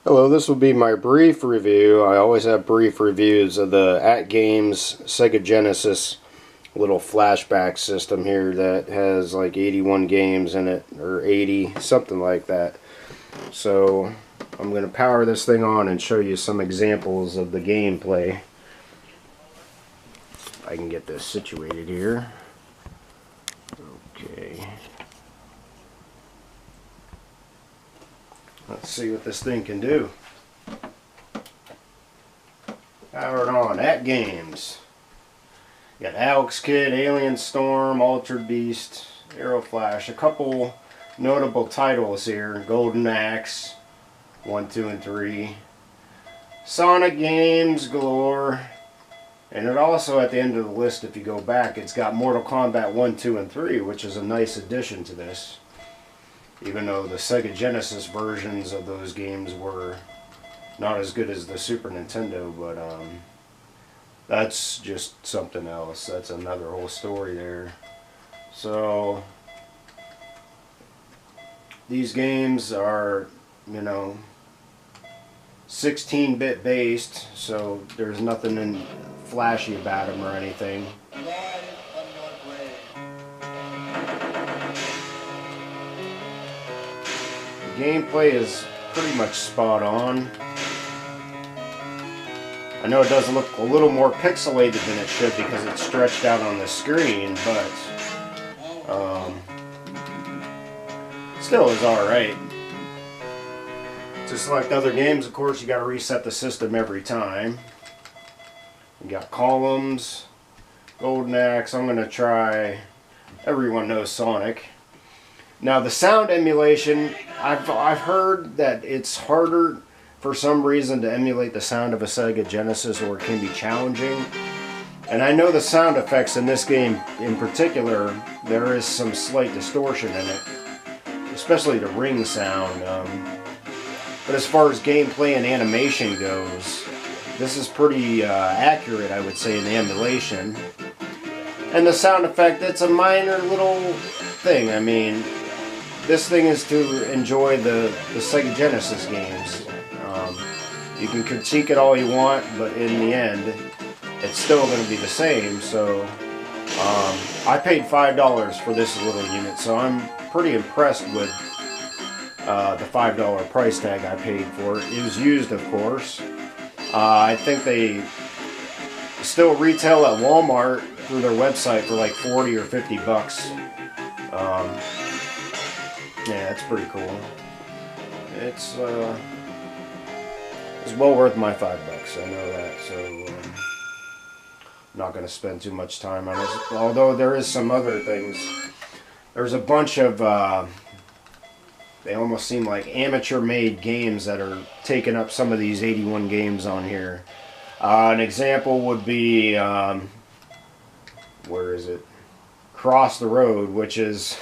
Hello, this will be my brief review. I always have brief reviews of the ATGames Sega Genesis little flashback system here that has like 81 games in it, or 80, something like that. So I'm going to power this thing on and show you some examples of the gameplay. If I can get this situated here. Okay. Let's see what this thing can do. Powered on, ATGames. You got Alex Kidd, Alien Storm, Altered Beast, Aero Flash. A couple notable titles here. Golden Axe, 1, 2, and 3. Sonic games galore. And it also, at the end of the list, if you go back, it's got Mortal Kombat 1, 2, and 3, which is a nice addition to this. Even though the Sega Genesis versions of those games were not as good as the Super Nintendo, but that's just something else. That's another whole story there. So these games are, 16-bit based, so there's nothing flashy about them or anything. The gameplay is pretty much spot on. I know it does look a little more pixelated than it should because it's stretched out on the screen, but still is alright. Just like other games, of course, you got to reset the system every time. You got columns, Golden Axe. I'm going to try, everyone knows Sonic. Now the sound emulation, I've heard that it's harder for some reason to emulate the sound of a Sega Genesis, or it can be challenging. And I know the sound effects in this game in particular, there is some slight distortion in it, especially the ring sound. But as far as gameplay and animation goes, this is pretty accurate, I would say, in the emulation. And the sound effect, it's a minor little thing. I mean, this thing is to enjoy the Sega Genesis games. You can critique it all you want, but in the end, it's still going to be the same. So I paid $5 for this little unit, so I'm pretty impressed with the $5 price tag I paid for it. It was used, of course. I think they still retail at Walmart through their website for like 40 or 50 bucks. Yeah, it's pretty cool. It's well worth my $5. I know that, so I'm not going to spend too much time on this. Although there is some other things. There's a bunch of they almost seem like amateur-made games that are taking up some of these 81 games on here. An example would be where is it? Cross the Road, which is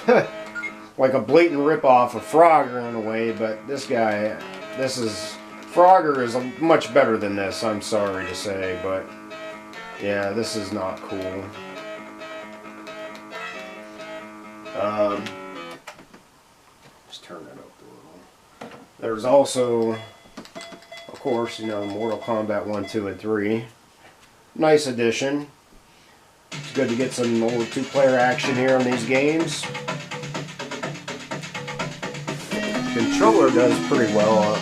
like a blatant ripoff of Frogger in a way, but Frogger is much better than this, I'm sorry to say, but yeah, this is not cool. Just turn that up a little. There's also, of course, Mortal Kombat 1, 2, and 3. Nice addition. It's good to get some old two-player action here on these games. Controller does pretty well.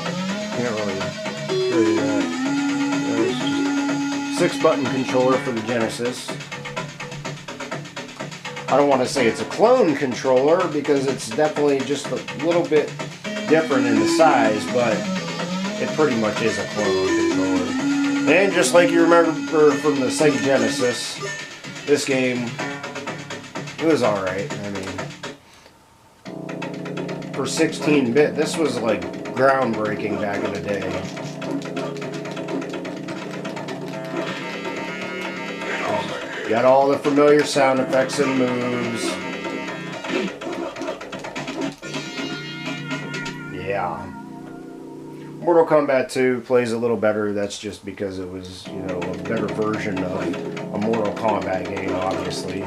Can't really show you that. It's just 6-button controller for the Genesis. I don't want to say it's a clone controller because it's definitely just a little bit different in the size, but it pretty much is a clone controller. And just like you remember from the Sega Genesis, this game, it was alright. I mean, for 16-bit, this was like groundbreaking back in the day. Got all the familiar sound effects and moves. Yeah. Mortal Kombat 2 plays a little better. That's just because it was, a better version of a Mortal Kombat game, obviously.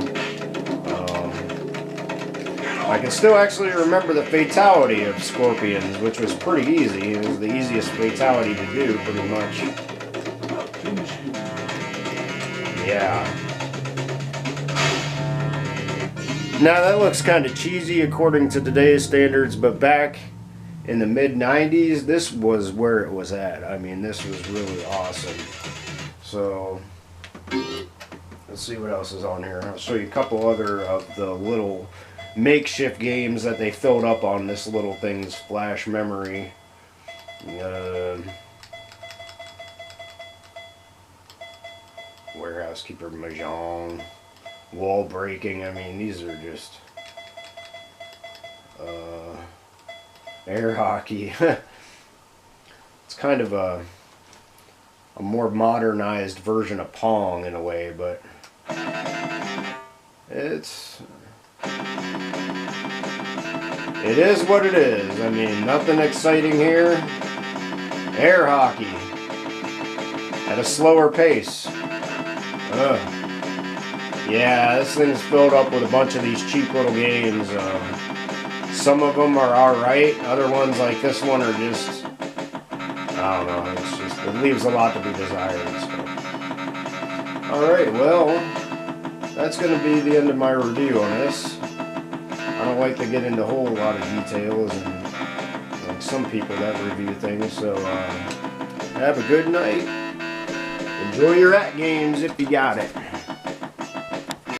I can still actually remember the fatality of scorpions, which was pretty easy. It was the easiest fatality to do, pretty much. Yeah. Now that looks kind of cheesy according to today's standards, but back in the mid-90s, this was where it was at. I mean, this was really awesome. So, let's see what else is on here. I'll show you a couple other of the little makeshift games that they filled up on this little thing's flash memory. Warehouse Keeper Mahjong, wall breaking. I mean, these are just air hockey. It's kind of a more modernized version of Pong in a way, but it is what it is. I mean, nothing exciting here. Air hockey at a slower pace. Yeah, this thing's filled up with a bunch of these cheap little games. Some of them are alright. Other ones like this one are just, I don't know, it leaves a lot to be desired. So. Alright, well, that's going to be the end of my review on this. I don't like to get into a whole lot of details and like some people that review things, so have a good night. Enjoy your ATGames if you got it.